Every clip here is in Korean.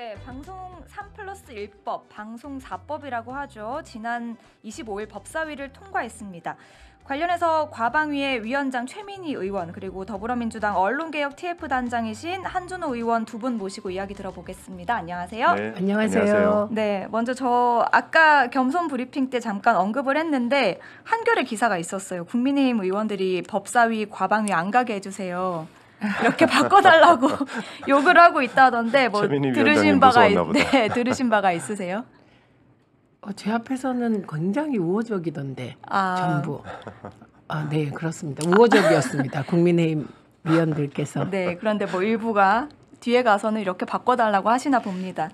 네, 방송 3+1법, 방송 4법이라고 하죠. 지난 25일 법사위를 통과했습니다. 관련해서 과방위의 위원장 최민희 의원 그리고 더불어민주당 언론개혁 TF단장이신 한준호 의원 두 분 모시고 이야기 들어보겠습니다. 안녕하세요. 네, 안녕하세요. 네, 먼저 저 아까 겸손 브리핑 때 잠깐 언급을 했는데 한겨레 기사가 있었어요. 국민의힘 의원들이 법사위 과방위 안 가게 해주세요. 이렇게 바꿔달라고 욕을 하고 있다던데 뭐 들으신 바가 있으세요? 제 앞에서는 굉장히 우호적이던데 전부. 네, 그렇습니다. 우호적이었습니다. 국민의힘 위원들께서. 네, 그런데 뭐 일부가 뒤에 가서는 이렇게 바꿔달라고 하시나 봅니다.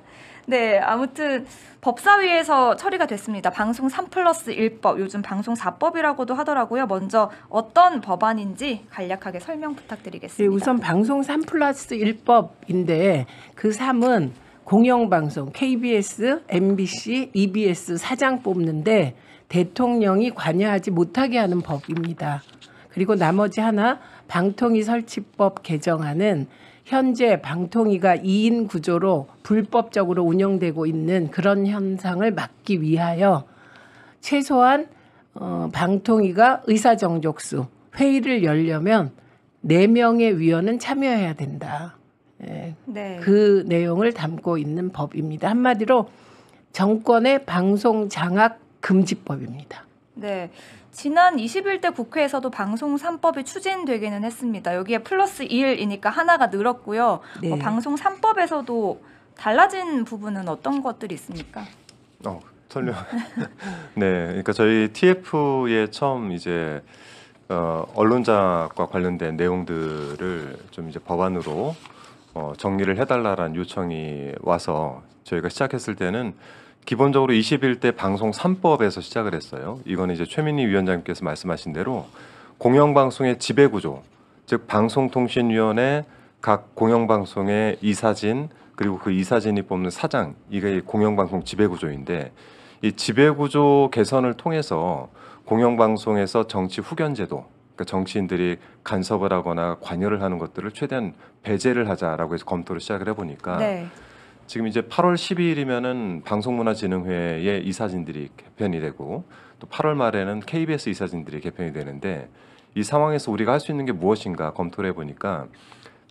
네, 아무튼 법사위에서 처리가 됐습니다. 방송 3+1법, 요즘 방송 4법이라고도 하더라고요. 먼저 어떤 법안인지 간략하게 설명 부탁드리겠습니다. 네, 우선 방송 3+1법인데 그 3은 공영방송, KBS, MBC, EBS 사장 뽑는데 대통령이 관여하지 못하게 하는 법입니다. 그리고 나머지 하나 방통위 설치법 개정안은 현재 방통위가 2인 구조로 불법적으로 운영되고 있는 그런 현상을 막기 위하여 최소한 방통위가 의사정족수, 회의를 열려면 4명의 위원은 참여해야 된다. 네. 그 내용을 담고 있는 법입니다. 한마디로 정권의 방송 장악 금지법입니다. 네. 지난 21대 국회에서도 방송 3법이 추진되기는 했습니다. 여기에 +1이니까 하나가 늘었고요. 네. 방송 3법에서도 달라진 부분은 어떤 것들이 있습니까? 설명. 네, 그러니까 저희 TF에 처음 이제 언론자과 관련된 내용들을 좀 이제 법안으로 정리를 해달라는 요청이 와서 저희가 시작했을 때는 기본적으로 21대 방송 3법에서 시작을 했어요. 이거는 이제 최민희 위원장님께서 말씀하신 대로 공영방송의 지배구조, 즉 방송통신위원회 각 공영방송의 이사진 그리고 그 이사진이 뽑는 사장, 이게 공영방송 지배구조인데 이 지배구조 개선을 통해서 공영방송에서 정치 후견제도, 그러니까 정치인들이 간섭을 하거나 관여를 하는 것들을 최대한 배제를 하자라고 해서 검토를 시작을 해보니까 네. 지금 이제 8월 12일이면은 방송문화진흥회의 이사진들이 개편이 되고 또 8월 말에는 KBS 이사진들이 개편이 되는데 이 상황에서 우리가 할 수 있는 게 무엇인가 검토를 해보니까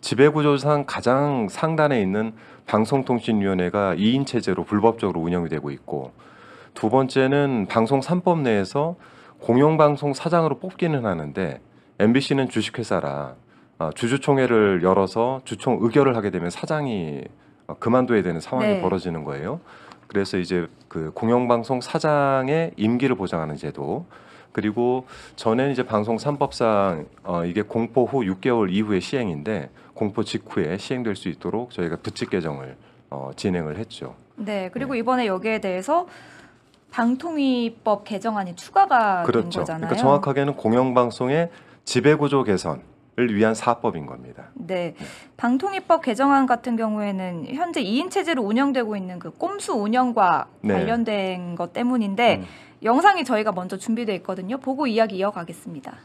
지배구조상 가장 상단에 있는 방송통신위원회가 2인 체제로 불법적으로 운영이 되고 있고 두 번째는 방송 3법 내에서 공영방송 사장으로 뽑기는 하는데 MBC는 주식회사라 주주총회를 열어서 주총 의결을 하게 되면 사장이 그만둬야 되는 상황이 네. 벌어지는 거예요. 그래서 이제 그 공영방송 사장의 임기를 보장하는 제도 그리고 전에는 이제 방송 3법상 이게 공포 후 6개월 이후의 시행인데 공포 직후에 시행될 수 있도록 저희가 부칙 개정을 진행을 했죠. 네, 그리고 이번에 여기에 대해서 방통위법 개정안이 추가가 된 그렇죠. 거잖아요. 그러니까 정확하게는 공영방송의 지배구조 개선을 위한 4법인 겁니다. 네, 방통위법 개정안 같은 경우에는 현재 2인 체제로 운영되고 있는 그 꼼수 운영과 관련된 것 때문인데 영상이 저희가 먼저 준비되어 있거든요. 보고 이야기 이어가겠습니다.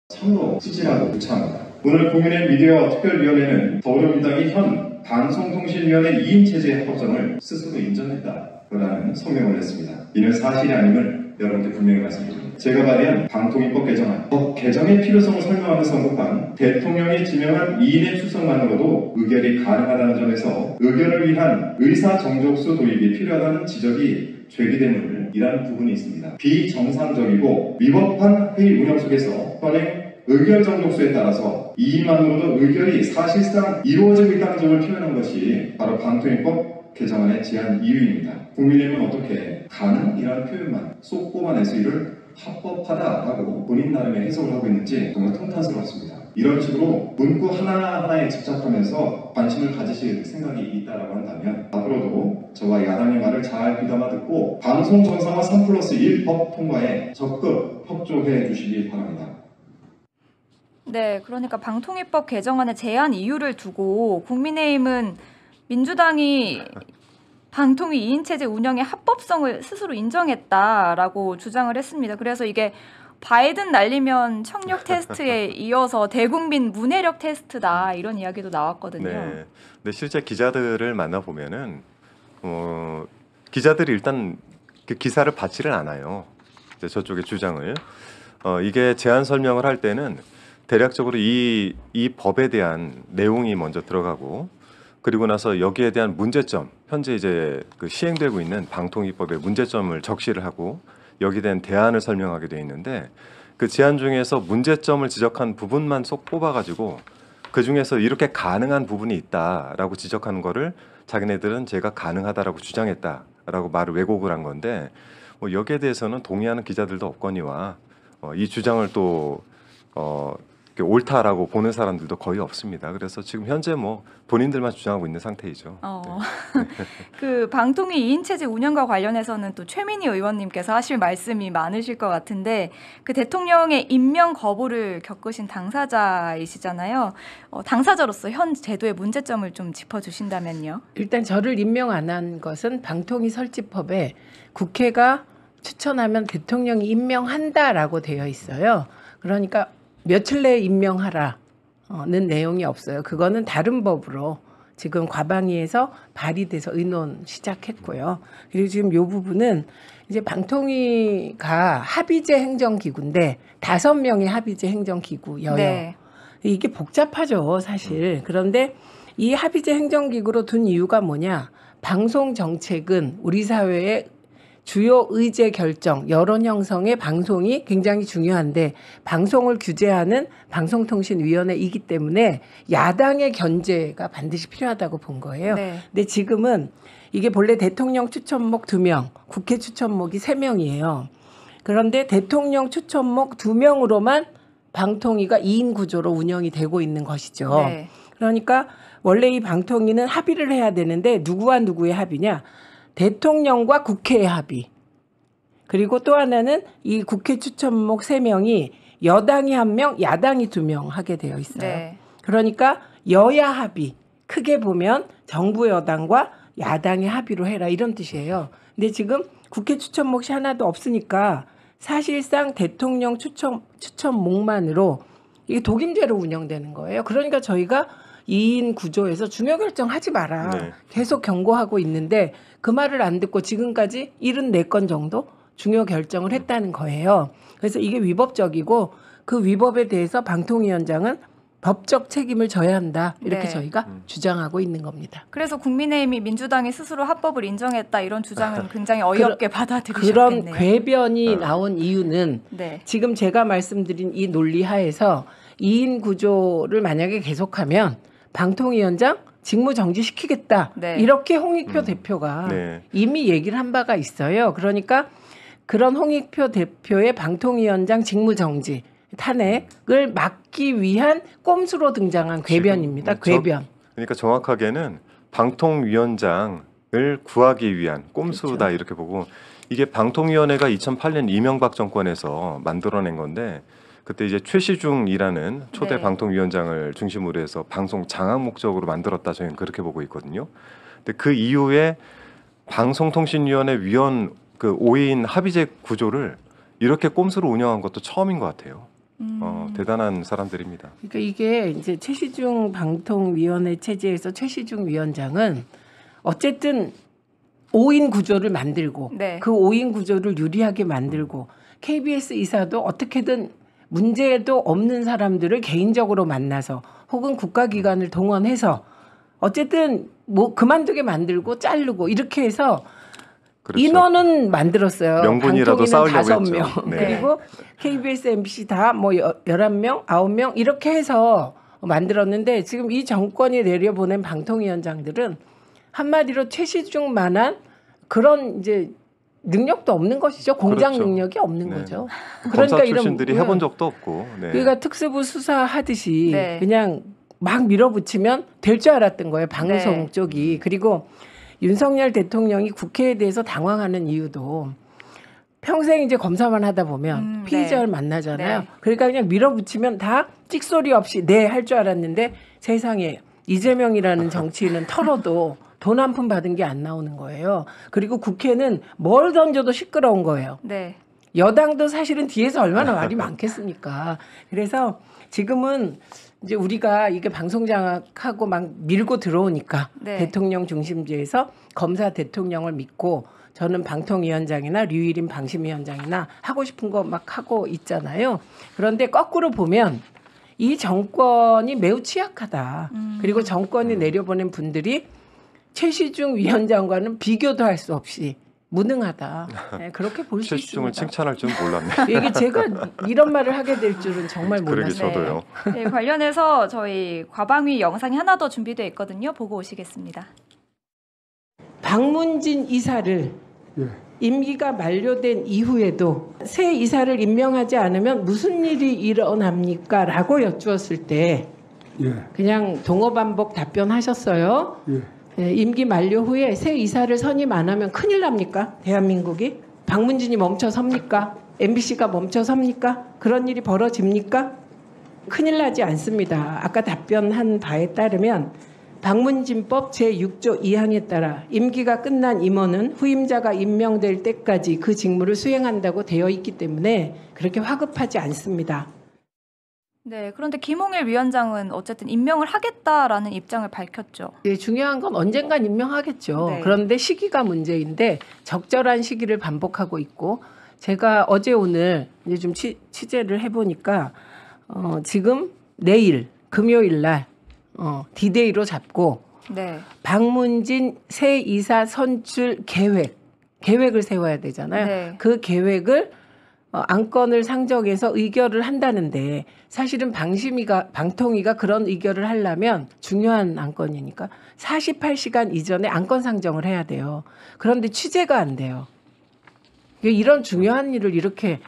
참으로 찌질하고 무참합니다. 오늘 국민의 미디어 특별위원회는 더불어민주당이 현 방송통신위원회 2인 체제의 합법성을 스스로 인정했다라는 성명을 했습니다. 이는 사실이 아님을 여러분께 분명히 말씀드립니다. 제가 발의한 방통위법 개정안, 법 개정의 필요성을 설명하는 선거판, 대통령이 지명한 2인의 출석만으로도 의결이 가능하다는 점에서 의결을 위한 의사정족수 도입이 필요하다는 지적이 제기됨을 부분이 있습니다. 비정상적이고 위법한 회의 운영 속에서 현행 의결 정족수에 따라서 2인만으로도 의결이 사실상 이루어지고 있다는 점을 표현한 것이 바로 방통위법 개정안의 제안 이유입니다. 국민의힘은 어떻게 가능이라는 표현만 쏙 뽑아내서 이를 합법하다라고 본인 나름의 해석을 하고 있는지 정말 통탄스럽습니다. 이런 식으로 문구 하나하나에 집착하면서 관심을 가지실 생각이 있다라고 한다면 앞으로도 저와 야당의 말을 잘 귀담아 듣고 방송 정상화 3+1 법 통과에 적극 협조해 주시기 바랍니다. 네, 그러니까 방통위법 개정안의 제안 이유를 두고 국민의힘은 민주당이 방통위 2인 체제 운영의 합법성을 스스로 인정했다라고 주장을 했습니다. 그래서 이게 바이든 날리면 청력 테스트에 이어서 대국민 문해력 테스트다 이런 이야기도 나왔거든요. 네. 근데 실제 기자들을 만나 보면은 기자들이 일단 그 기사를 받지를 않아요. 이제 저쪽의 주장을 이게 제안 설명을 할 때는 대략적으로 이 법에 대한 내용이 먼저 들어가고 그리고 나서 여기에 대한 문제점, 현재 이제 그 시행되고 있는 방통위법의 문제점을 적시를 하고 여기에 대한 대안을 설명하게 돼 있는데 그 제안 중에서 문제점을 지적한 부분만 쏙 뽑아가지고 그 중에서 이렇게 가능한 부분이 있다라고 지적하는 거를 자기네들은 제가 가능하다라고 주장했다라고 말을 왜곡을 한 건데 뭐 여기에 대해서는 동의하는 기자들도 없거니와 이 주장을 또 옳다라고 보는 사람들도 거의 없습니다. 그래서 지금 현재 뭐 본인들만 주장하고 있는 상태이죠. 네. 그 방통위 2인 체제 운영과 관련해서는 또 최민희 의원님께서 하실 말씀이 많으실 것 같은데 그 대통령의 임명 거부를 겪으신 당사자이시잖아요. 당사자로서 현 제도의 문제점을 좀 짚어주신다면요. 일단 저를 임명 안 한 것은 방통위 설치법에 국회가 추천하면 대통령이 임명한다라고 되어 있어요. 그러니까 며칠 내에 임명하라는 내용이 없어요. 그거는 다른 법으로 지금 과방위에서 발의돼서 의논 시작했고요. 그리고 지금 이 부분은 이제 방통위가 합의제 행정기구인데 5명의 합의제 행정기구여요. 네. 이게 복잡하죠, 사실. 그런데 이 합의제 행정기구로 둔 이유가 뭐냐? 방송 정책은 우리 사회의 주요 의제 결정, 여론 형성의 방송이 굉장히 중요한데 방송을 규제하는 방송통신위원회이기 때문에 야당의 견제가 반드시 필요하다고 본 거예요. 네. 근데 지금은 이게 본래 대통령 추천목 2명, 국회 추천목이 3명이에요. 그런데 대통령 추천목 2명으로만 방통위가 2인 구조로 운영이 되고 있는 것이죠. 네. 그러니까 원래 이 방통위는 합의를 해야 되는데 누구와 누구의 합의냐? 대통령과 국회의 합의. 그리고 또 하나는 이 국회 추천목 3명이 여당이 1명, 야당이 2명 하게 되어 있어요. 네. 그러니까 여야 합의. 크게 보면 정부 여당과 야당의 합의로 해라 이런 뜻이에요. 근데 지금 국회 추천목이 하나도 없으니까 사실상 대통령 추천목만으로 이게 독임제로 운영되는 거예요. 그러니까 저희가 2인 구조에서 중요 결정하지 마라. 네. 계속 경고하고 있는데 그 말을 안 듣고 지금까지 74건 정도 중요 결정을 했다는 거예요. 그래서 이게 위법적이고 그 위법에 대해서 방통위원장은 법적 책임을 져야 한다. 이렇게 네. 저희가 주장하고 있는 겁니다. 그래서 국민의힘이 민주당이 스스로 합법을 인정했다 이런 주장은 굉장히 어이없게 받아들이셨겠네요. 그런 궤변이 나온 이유는 네. 지금 제가 말씀드린 이 논리 하에서 2인 구조를 만약에 계속하면 방통위원장 직무 정지시키겠다. 네. 이렇게 홍익표 대표가 네. 이미 얘기를 한 바가 있어요. 그러니까 그런 홍익표 대표의 방통위원장 직무 정지 탄핵을 막기 위한 꼼수로 등장한 궤변입니다. 궤변. 그러니까 정확하게는 방통위원장을 구하기 위한 꼼수다 그렇죠. 이렇게 보고 이게 방통위원회가 2008년 이명박 정권에서 만들어낸 건데 그때 이제 최시중이라는 초대 네. 방통위원장을 중심으로 해서 방송 장악 목적으로 만들었다 저희는 그렇게 보고 있거든요. 근데 그 이후에 방송통신위원회 위원 그 5인 합의제 구조를 이렇게 꼼수로 운영한 것도 처음인 것 같아요. 대단한 사람들입니다. 그러니까 이게 이제 최시중 방통위원회 체제에서 최시중 위원장은 어쨌든 5인 구조를 만들고 네. 그 5인 구조를 유리하게 만들고 KBS 이사도 어떻게든 문제도 없는 사람들을 개인적으로 만나서 혹은 국가기관을 동원해서 어쨌든 뭐 그만두게 만들고 자르고 이렇게 해서 그렇죠. 인원은 만들었어요. 명분이라도 방통위는 쌓으려고 5명. 했죠. 네. 그리고 KBS, MBC 다 뭐 11명, 9명 이렇게 해서 만들었는데 지금 이 정권이 내려보낸 방통위원장들은 한마디로 최시중만한 그런 이제 능력도 없는 것이죠. 공장 그렇죠. 능력이 없는 네. 거죠. 검사 출신들이 해본 적도 없고. 네. 그러니까 특수부 수사하듯이 네. 그냥 막 밀어붙이면 될 줄 알았던 거예요. 방송 네. 쪽이. 그리고 윤석열 대통령이 국회에 대해서 당황하는 이유도 평생 이제 검사만 하다 보면 피의자를 네. 만나잖아요. 네. 그러니까 그냥 밀어붙이면 다 찍소리 없이 네 할 줄 알았는데 세상에 이재명이라는 정치인은 털어도 돈 한 푼 받은 게 안 나오는 거예요. 그리고 국회는 뭘 던져도 시끄러운 거예요. 네. 여당도 사실은 뒤에서 얼마나 말이 많겠습니까? 그래서 지금은 이제 우리가 이게 방송 장악하고 막 밀고 들어오니까 네. 대통령 중심주의에서 검사 대통령을 믿고 저는 방통위원장이나 류일인 방심위원장이나 하고 싶은 거 막 하고 있잖아요. 그런데 거꾸로 보면 이 정권이 매우 취약하다. 그리고 정권이 내려보낸 분들이 최시중 위원장과는 비교도 할 수 없이 무능하다. 네, 그렇게 볼 수 최시중을 있습니다. 칭찬할 줄은 몰랐네. 이게 제가 이런 말을 하게 될 줄은 정말 그러게 몰랐어요. 저도요. 네, 관련해서 저희 과방위 영상이 하나 더 준비되어 있거든요. 보고 오시겠습니다. 박문진 이사를 임기가 만료된 이후에도 새 이사를 임명하지 않으면 무슨 일이 일어납니까? 라고 여쭈었을 때 그냥 동어반복 답변하셨어요. 네, 임기 만료 후에 새 이사를 선임 안 하면 큰일 납니까? 대한민국이? 박문진이 멈춰섭니까? MBC가 멈춰섭니까? 그런 일이 벌어집니까? 큰일 나지 않습니다. 아까 답변한 바에 따르면 박문진법 제6조 2항에 따라 임기가 끝난 임원은 후임자가 임명될 때까지 그 직무를 수행한다고 되어 있기 때문에 그렇게 화급하지 않습니다. 네, 그런데 김홍일 위원장은 어쨌든 임명을 하겠다라는 입장을 밝혔죠. 네, 중요한 건 언젠간 임명하겠죠. 네. 그런데 시기가 문제인데 적절한 시기를 반복하고 있고 제가 어제 오늘 이제 좀 취재를 해보니까 지금 내일 금요일 날 디데이로 잡고 네. 박문진 새 이사 선출 계획을 세워야 되잖아요. 네. 그 계획을 안건을 상정해서 의결을 한다는데 사실은 방통위가 그런 의결을 하려면 중요한 안건이니까 48시간 이전에 안건 상정을 해야 돼요. 그런데 취재가 안 돼요. 이런 중요한 일을 이렇게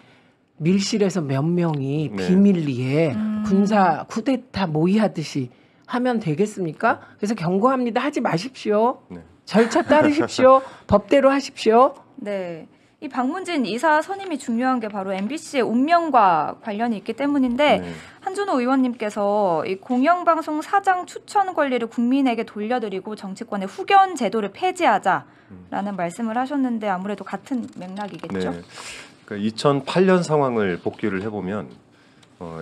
밀실에서 몇 명이 네. 비밀리에 군사 쿠데타 모의하듯이 하면 되겠습니까? 그래서 경고합니다. 하지 마십시오. 네. 절차 따르십시오. 법대로 하십시오. 네. 이 박문진 이사 선임이 중요한 게 바로 MBC의 운명과 관련이 있기 때문인데 네. 한준호 의원님께서 이 공영방송 사장 추천 권리를 국민에게 돌려드리고 정치권의 후견 제도를 폐지하자라는 말씀을 하셨는데 아무래도 같은 맥락이겠죠. 네. 그러니까 2008년 상황을 복기를 해보면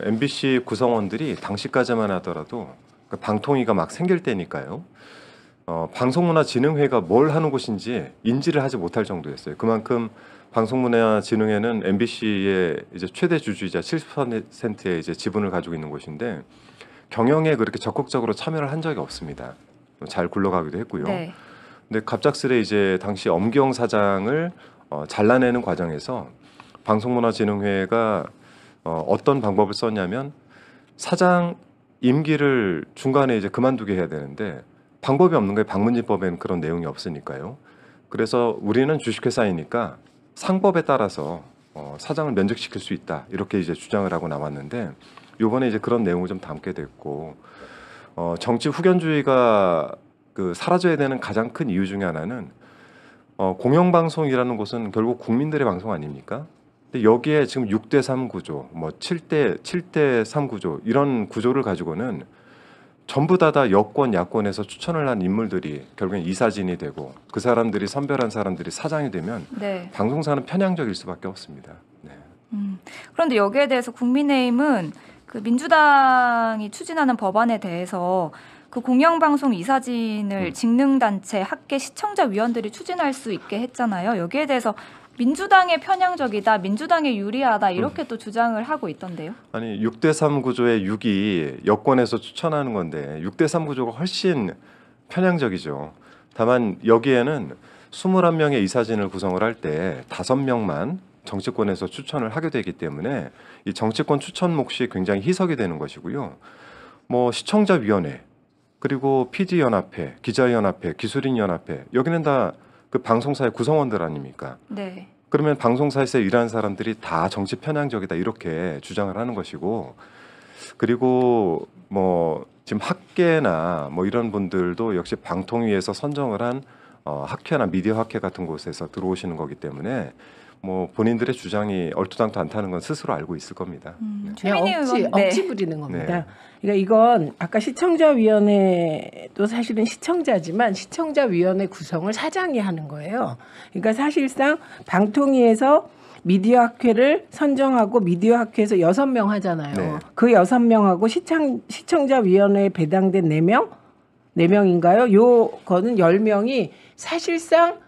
MBC 구성원들이 당시까지만 하더라도 그러니까 방통위가 막 생길 때니까요. 방송문화진흥회가 뭘 하는 곳인지 인지를 하지 못할 정도였어요. 그만큼 방송문화진흥회는 MBC의 이제 최대 주주이자 70%의 이제 지분을 가지고 있는 곳인데 경영에 그렇게 적극적으로 참여를 한 적이 없습니다. 잘 굴러가기도 했고요. 네. 근데 갑작스레 이제 당시 엄경 사장을 잘라내는 과정에서 방송문화진흥회가 어떤 방법을 썼냐면 사장 임기를 중간에 이제 그만두게 해야 되는데 방법이 없는 거예요. 방문진법에는 그런 내용이 없으니까요. 그래서 우리는 주식회사이니까 상법에 따라서 사장을 면직시킬 수 있다. 이렇게 이제 주장을 하고 나왔는데 이번에 이제 그런 내용을 좀 담게 됐고 정치 후견주의가 사라져야 되는 가장 큰 이유 중에 하나는 공영방송이라는 곳은 결국 국민들의 방송 아닙니까? 근데 여기에 지금 6대3 구조, 뭐 7대3 구조 이런 구조를 가지고는 전부 다 여권, 야권에서 추천을 한 인물들이 결국엔 이사진이 되고 그 사람들이 선별한 사람들이 사장이 되면 네. 방송사는 편향적일 수밖에 없습니다. 네. 그런데 여기에 대해서 국민의힘은 그 민주당이 추진하는 법안에 대해서 그 공영방송 이사진을 직능단체, 학계, 시청자위원들이 추진할 수 있게 했잖아요. 여기에 대해서 민주당의 편향적이다, 민주당에 유리하다 이렇게 또 주장을 하고 있던데요. 아니 6대3 구조의 6이 여권에서 추천하는 건데 6대3 구조가 훨씬 편향적이죠. 다만 여기에는 21명의 이사진을 구성을 할 때 5명만 정치권에서 추천을 하게 되기 때문에 이 정치권 추천 몫이 굉장히 희석이 되는 것이고요. 뭐 시청자위원회 그리고 PD연합회, 기자연합회, 기술인연합회 여기는 다 그 방송사의 구성원들 아닙니까? 네. 그러면 방송사에서 일하는 사람들이 다 정치 편향적이다 이렇게 주장을 하는 것이고 그리고 뭐 지금 학계나 뭐 이런 분들도 역시 방통위에서 선정을 한 학회나 미디어 학회 같은 곳에서 들어오시는 거기 때문에 뭐 본인들의 주장이 얼토당토 않다는 건 스스로 알고 있을 겁니다. 그냥 최민희 의원, 억지 부리는 겁니다. 네. 그러니까 이건 아까 시청자위원회도 사실은 시청자지만 시청자위원회 구성을 사장이 하는 거예요. 그러니까 사실상 방통위에서 미디어 학회를 선정하고 미디어 학회에서 6명 하잖아요. 네. 그 6명하고 시청자 위원회에 배당된 4명인가요? 요거는 10명이 사실상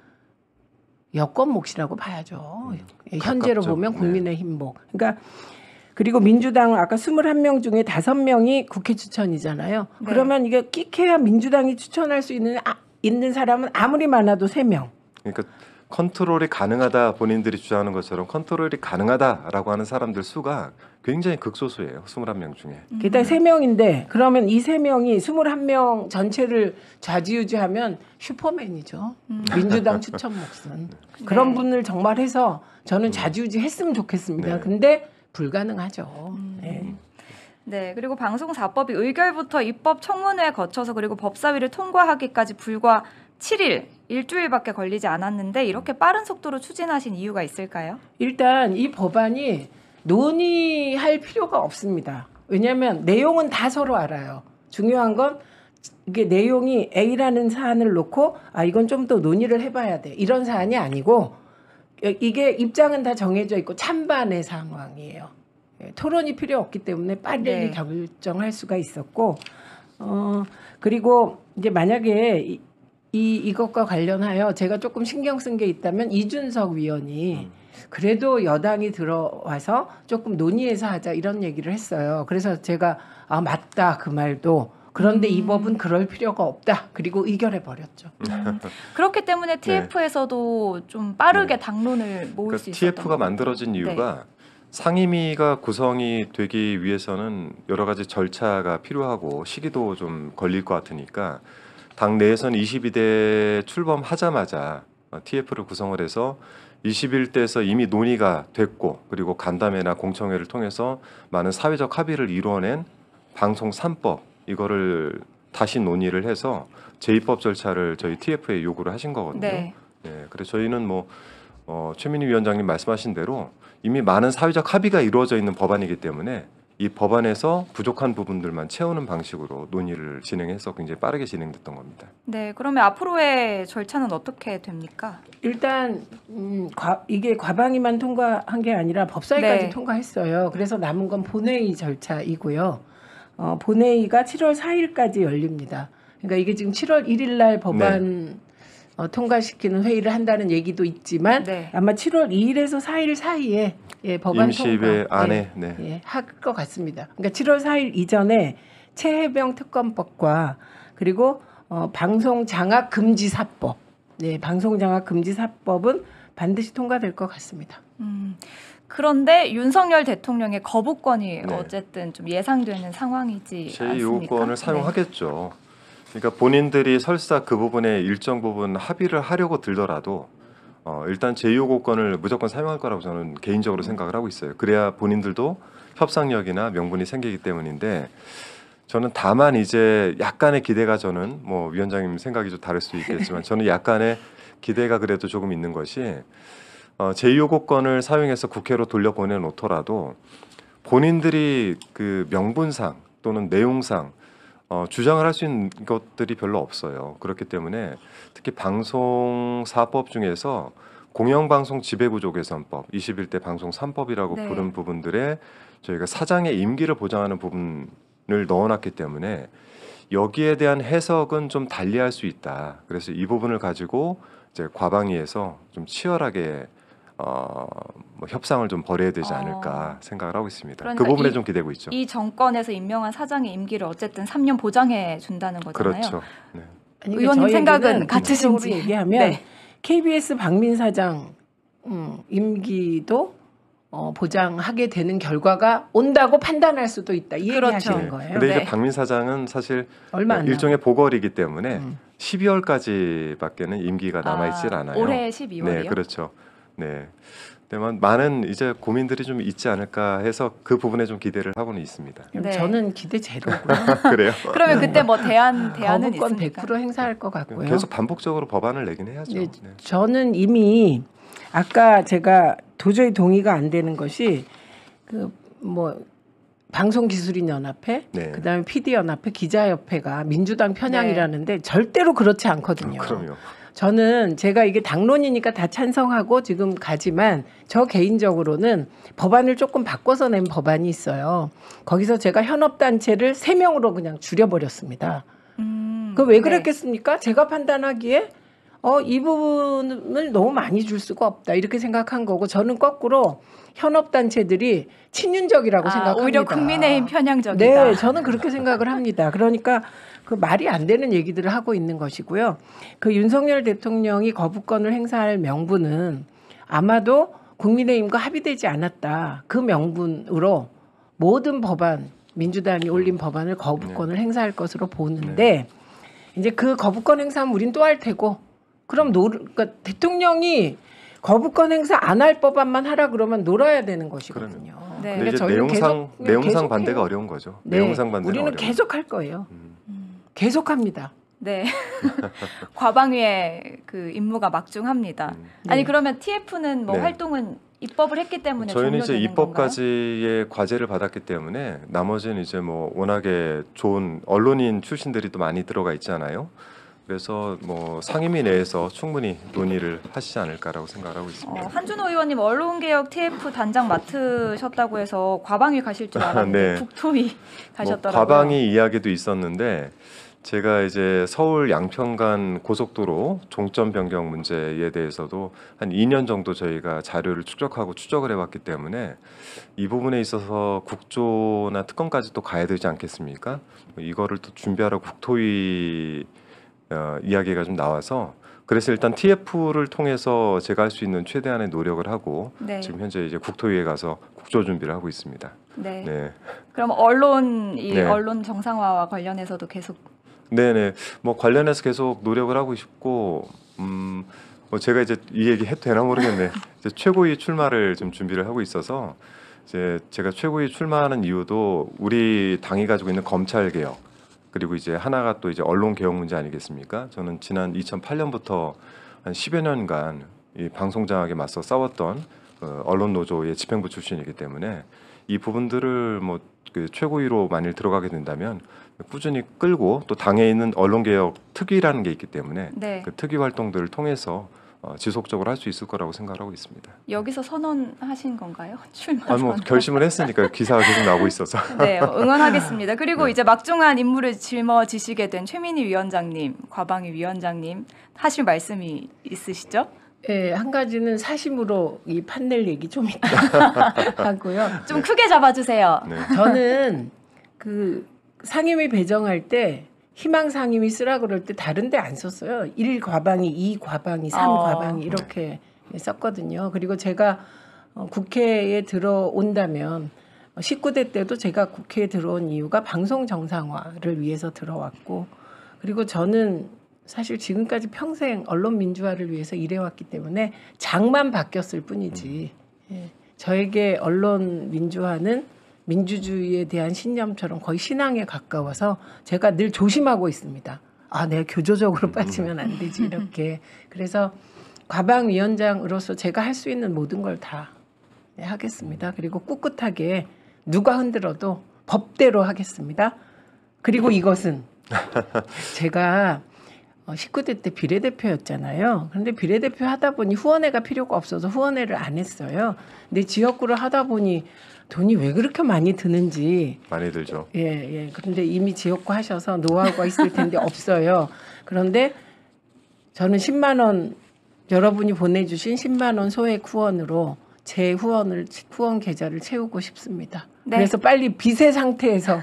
여권 몫이라고 봐야죠. 현재로 가깝죠. 보면 네. 국민의힘 몫. 그러니까 그리고 민주당 아까 21명 중에 5명이 국회 추천이잖아요. 네. 그러면 이게 끽해야 민주당이 추천할 수 있는 사람은 아무리 많아도 3명. 그러니까 컨트롤이 가능하다 본인들이 주장하는 것처럼 컨트롤이 가능하다라고 하는 사람들 수가 굉장히 극소수예요. 21명 중에. 게다가 3명인데 그러면 이 3명이 21명 전체를 좌지우지하면 슈퍼맨이죠. 민주당 추천 몫은. 그런 분을 정말 해서 저는 좌지우지 했으면 좋겠습니다. 네. 근데 불가능하죠. 네. 네, 그리고 방송사법이 의결부터 입법 청문회 거쳐서 그리고 법사위를 통과하기까지 불과 7일, 일주일밖에 걸리지 않았는데 이렇게 빠른 속도로 추진하신 이유가 있을까요? 일단 이 법안이 논의할 필요가 없습니다. 왜냐하면 내용은 다 서로 알아요. 중요한 건 이게 내용이 A라는 사안을 놓고 이건 좀 더 논의를 해봐야 돼. 이런 사안이 아니고 이게 입장은 다 정해져 있고 찬반의 상황이에요. 토론이 필요 없기 때문에 빨리 네. 결정할 수가 있었고 그리고 이제 만약에 이것과 관련하여 제가 조금 신경 쓴 게 있다면 이준석 위원이 그래도 여당이 들어와서 조금 논의해서 하자 이런 얘기를 했어요. 그래서 제가 맞다 그 말도 그런데 이 법은 그럴 필요가 없다. 그리고 의결해 버렸죠. 그렇기 때문에 TF에서도 좀 빠르게 당론을 모을 수 있었던 TF가 만들어진 이유가 상임위가 구성이 되기 위해서는 여러 가지 절차가 필요하고 시기도 좀 걸릴 것 같으니까 당 내에서는 22대 출범하자마자 TF를 구성을 해서 21대에서 이미 논의가 됐고 그리고 간담회나 공청회를 통해서 많은 사회적 합의를 이루어낸 방송 3법 이거를 다시 논의를 해서 제2법 절차를 저희 TF에 요구를 하신 거거든요. 네. 네, 그래서 저희는 최민희 위원장님 말씀하신 대로 이미 많은 사회적 합의가 이루어져 있는 법안이기 때문에 이 법안에서 부족한 부분들만 채우는 방식으로 논의를 진행해서 굉장히 빠르게 진행됐던 겁니다. 네, 그러면 앞으로의 절차는 어떻게 됩니까? 일단 이게 과방위만 통과한 게 아니라 법사위까지 네. 통과했어요. 그래서 남은 건 본회의 절차이고요. 본회의가 7월 4일까지 열립니다. 그러니까 이게 지금 7월 1일 날 법안 통과시키는 회의를 한다는 얘기도 있지만 네. 아마 7월 2일에서 4일 사이에 법안 임시회 통과 안에 할 것 같습니다. 그러니까 7월 4일 이전에 최혜병 특검법과 그리고 방송 장악 금지 사법, 방송 장악 금지 사법은 반드시 통과될 것 같습니다. 그런데 윤석열 대통령의 거부권이 네. 어쨌든 좀 예상되는 상황이지 제 않습니까? 요구권을 사용하겠죠. 그러니까 본인들이 설사 그 부분에 일정 부분 합의를 하려고 들더라도 일단 제2요구권을 무조건 사용할 거라고 저는 개인적으로 생각을 하고 있어요. 그래야 본인들도 협상력이나 명분이 생기기 때문인데 저는 다만 이제 약간의 기대가 저는 위원장님 생각이 좀 다를 수 있겠지만 저는 약간의 기대가 그래도 조금 있는 것이 제2요구권을 사용해서 국회로 돌려보내 놓더라도 본인들이 그 명분상 또는 내용상 주장을 할 수 있는 것들이 별로 없어요. 그렇기 때문에 특히 방송사법 중에서 공영방송 지배구조 개선법, 21대 방송 3법이라고 네. 부른 부분들에 저희가 사장의 임기를 보장하는 부분을 넣어놨기 때문에 여기에 대한 해석은 좀 달리할 수 있다. 그래서 이 부분을 가지고 이제 과방위에서 좀 치열하게 협상을 좀 벌여야 되지 않을까 생각을 하고 있습니다. 그러니까 그 부분에 좀 기대고 있죠. 이 정권에서 임명한 사장의 임기를 어쨌든 3년 보장해 준다는 거잖아요. 그렇죠. 네. 아니, 의원님 저희 생각은 얘기는 같으신지. 구체적으로 얘기하면 네. KBS 박민 사장 임기도 보장하게 되는 결과가 온다고 판단할 수도 있다. 이 그렇죠. 얘기하시는 거예요. 근데 이제 네. 박민 사장은 사실 얼마 안 일종의 보궐이기 때문에 음. 12월까지밖에는 임기가 남아있질 않아요. 올해 12월이요? 네, 그렇죠. 네. 근데 많은 이제 고민들이 좀 있지 않을까 해서 그 부분에 좀 기대를 하고는 있습니다. 네. 저는 기대 제로고요. 그래요? 그러면 그때 대안은 거부권 있습니까? 100% 행사할 것 같고요. 계속 반복적으로 법안을 내긴 해야죠. 네, 네. 저는 이미 아까 제가 도저히 동의가 안 되는 것이 방송기술인연합회, 네. 그다음에 PD연합회, 기자협회가 민주당 편향이라는데 절대로 그렇지 않거든요. 그럼요. 저는 제가 이게 당론이니까 다 찬성하고 지금 가지만 저 개인적으로는 법안을 조금 바꿔서 낸 법안이 있어요. 거기서 제가 현업단체를 3명으로 그냥 줄여버렸습니다. 그 왜 그랬겠습니까? 제가 판단하기에 이 부분을 너무 많이 줄 수가 없다 이렇게 생각한 거고 저는 거꾸로 현업단체들이 친윤적이라고 생각합니다. 오히려 국민의힘 편향적이다. 네, 저는 그렇게 생각을 합니다. 그러니까 그 말이 안 되는 얘기들을 하고 있는 것이고요. 그 윤석열 대통령이 거부권을 행사할 명분은 아마도 국민의힘과 합의되지 않았다. 그 명분으로 모든 법안, 민주당이 올린 법안을 거부권을 행사할 것으로 보는데 이제 그 거부권 행사하면 우린 또 할 테고 그럼 그러니까 대통령이 거부권 행사 안 할 법안만 하라 그러면 놀아야 되는 것이거든요. 네. 근데 이제 저희는 내용상 계속해요. 반대가 어려운 거죠. 네, 내용상 반대가 우리는 어려운 계속 할 거예요. 계속합니다. 네. 과방위의 그 임무가 막중합니다. 네. 아니 그러면 TF는 뭐 네. 활동은 입법을 했기 때문에 저희는 이제 종료되는 건가요? 입법까지의 과제를 받았기 때문에 나머지는 이제 뭐 워낙에 좋은 언론인 출신들이 또 많이 들어가 있잖아요. 그래서 뭐 상임위 내에서 충분히 논의를 하시지 않을까라고 생각하고 있습니다. 한준호 의원님 언론개혁 TF 단장 맡으셨다고 해서 과방위 가실 줄 알았는데 네. 국토위 가셨더라고요. 뭐 과방위 이야기도 있었는데 제가 이제 서울 양평간 고속도로 종점 변경 문제에 대해서도 한 2년 정도 저희가 자료를 축적하고 추적을 해왔기 때문에 이 부분에 있어서 국조나 특검까지 또 가야 되지 않겠습니까? 이거를 또 준비하러 국토위 이야기가 좀 나와서 그래서 일단 TF를 통해서 제가 할 수 있는 최대한의 노력을 하고 네. 지금 현재 이제 국토위에 가서 국조 준비를 하고 있습니다. 네. 네. 그럼 언론 이 네. 언론 정상화와 관련해서도 계속 네네. 뭐 관련해서 계속 노력을 하고 싶고, 뭐 제가 이제 이 얘기 해도 되나 모르겠네. 이제 최고위 출마를 좀 준비를 하고 있어서 이제 제가 최고위 출마하는 이유도 우리 당이 가지고 있는 검찰 개혁 그리고 이제 하나가 또 이제 언론 개혁 문제 아니겠습니까? 저는 지난 2008년부터 한 10여 년간 이 방송장악에 맞서 싸웠던 언론 노조의 집행부 출신이기 때문에 이 부분들을 뭐 그 최고위로 만일 들어가게 된다면 꾸준히 끌고 또 당에 있는 언론개혁 특위라는 게 있기 때문에 네. 그 특위 활동들을 통해서 지속적으로 할 수 있을 거라고 생각하고 있습니다. 여기서 선언하신 건가요? 출마 뭐 선언. 결심을 했으니까 기사가 계속 나오고 있어서. 네, 응원하겠습니다. 그리고 네. 이제 막중한 임무를 짊어지시게 된 최민희 위원장님, 과방위 위원장님 하실 말씀이 있으시죠? 네, 한 가지는 사심으로 이 판넬 얘기 좀 이따 하고요. 좀 크게 잡아주세요. 네. 저는 그 상임위 배정할 때 희망 상임위 쓰라 그럴 때 다른 데 안 썼어요. 1과방위, 2과방위, 3과방위 이렇게 썼거든요. 그리고 제가 국회에 들어온다면 19대 때도 제가 국회에 들어온 이유가 방송 정상화를 위해서 들어왔고 그리고 저는 사실 지금까지 평생 언론 민주화를 위해서 일해왔기 때문에 장만 바뀌었을 뿐이지 저에게 언론 민주화는 민주주의에 대한 신념처럼 거의 신앙에 가까워서 제가 늘 조심하고 있습니다. 내가 교조적으로 빠지면 안 되지 이렇게. 그래서 과방위원장으로서 제가 할 수 있는 모든 걸 다 하겠습니다. 그리고 꿋꿋하게 누가 흔들어도 법대로 하겠습니다. 그리고 이것은 제가 19대 때 비례대표였잖아요. 그런데 비례대표 하다 보니 후원회가 필요가 없어서 후원회를 안 했어요. 근데 지역구를 하다 보니 돈이 왜 그렇게 많이 드는지 많이 들죠. 예. 그런데 이미 지역구 하셔서 노하우가 있을 텐데 없어요. 그런데 저는 10만 원 여러분이 보내주신 10만 원 소액 후원으로 제 후원 계좌를 채우고 싶습니다. 네. 그래서 빨리 빚제 상태에서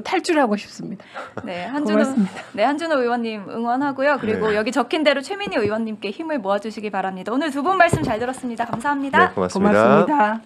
탈출하고 싶습니다. 네, 고맙습니다. 한준호 의원님 응원하고요. 그리고 네. 여기 적힌 대로 최민희 의원님께 힘을 모아주시기 바랍니다. 오늘 두 분 말씀 잘 들었습니다. 감사합니다. 네, 고맙습니다. 고맙습니다.